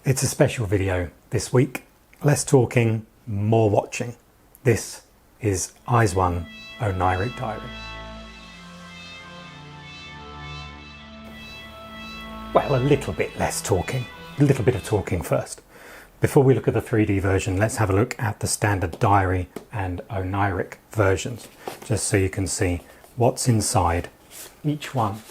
It's a special video this week. Less talking, more watching. This is IZ ONE Oneiric Diary. Well, a little bit less talking. A little bit of talking first. Before we look at the 3D version, let's have a look at the standard diary and Oniric versions, just so you can see what's inside each one.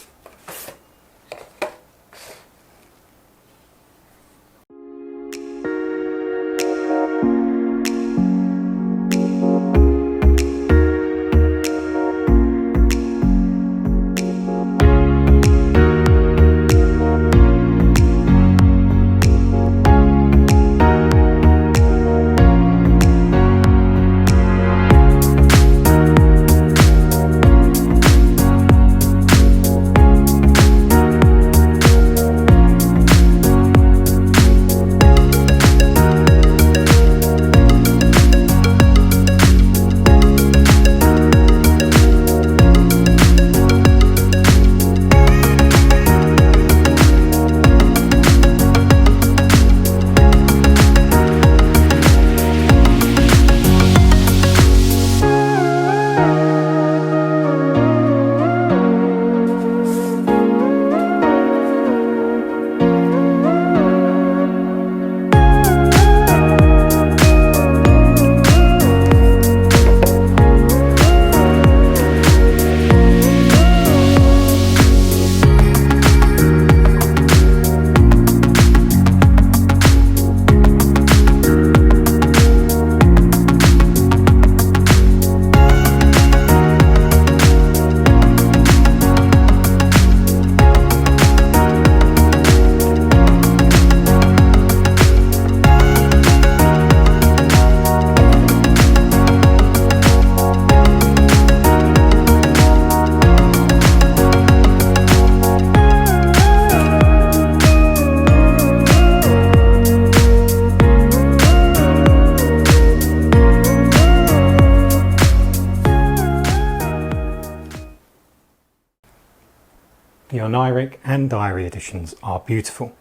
The Oniric and Diary editions are beautiful,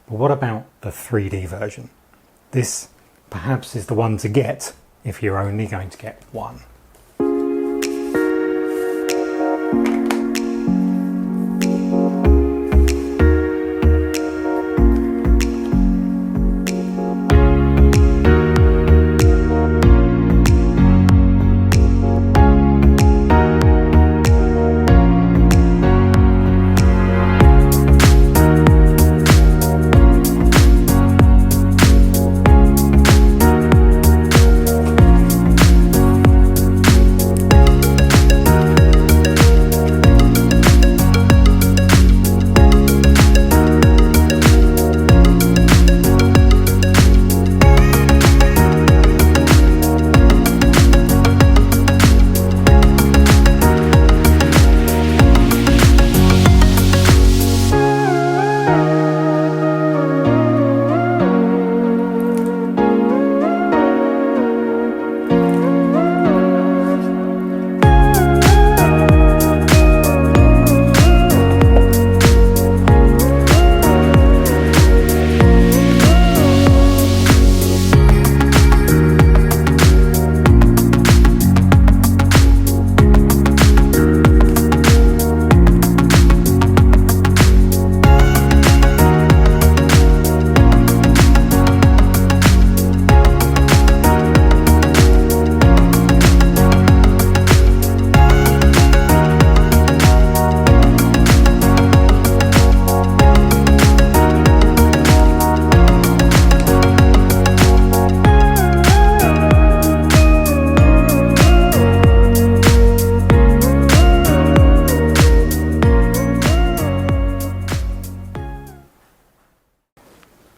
but what about the 3D version? This perhaps is the one to get if you're only going to get one.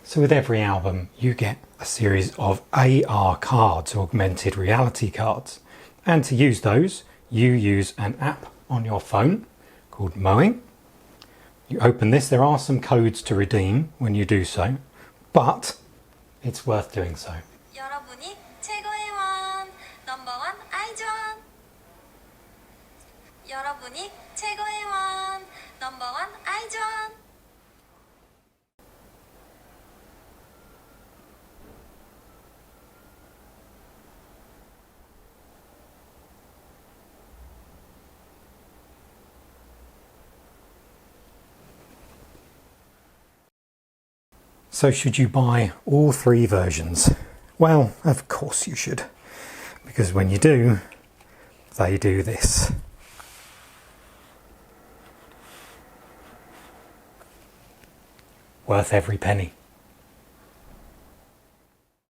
So with every album you get a series of AR cards, augmented reality cards, and to use those you use an app on your phone called Mowing. You open this, there are some codes to redeem when you do so, but it's worth doing so. 여러분이 최고의 원, 넘버 원 IZ ONE. 여러분이 최고의 원, 넘버 원 IZ ONE. So should you buy all 3 versions? Well, of course you should, because when you do, they do this. Worth every penny.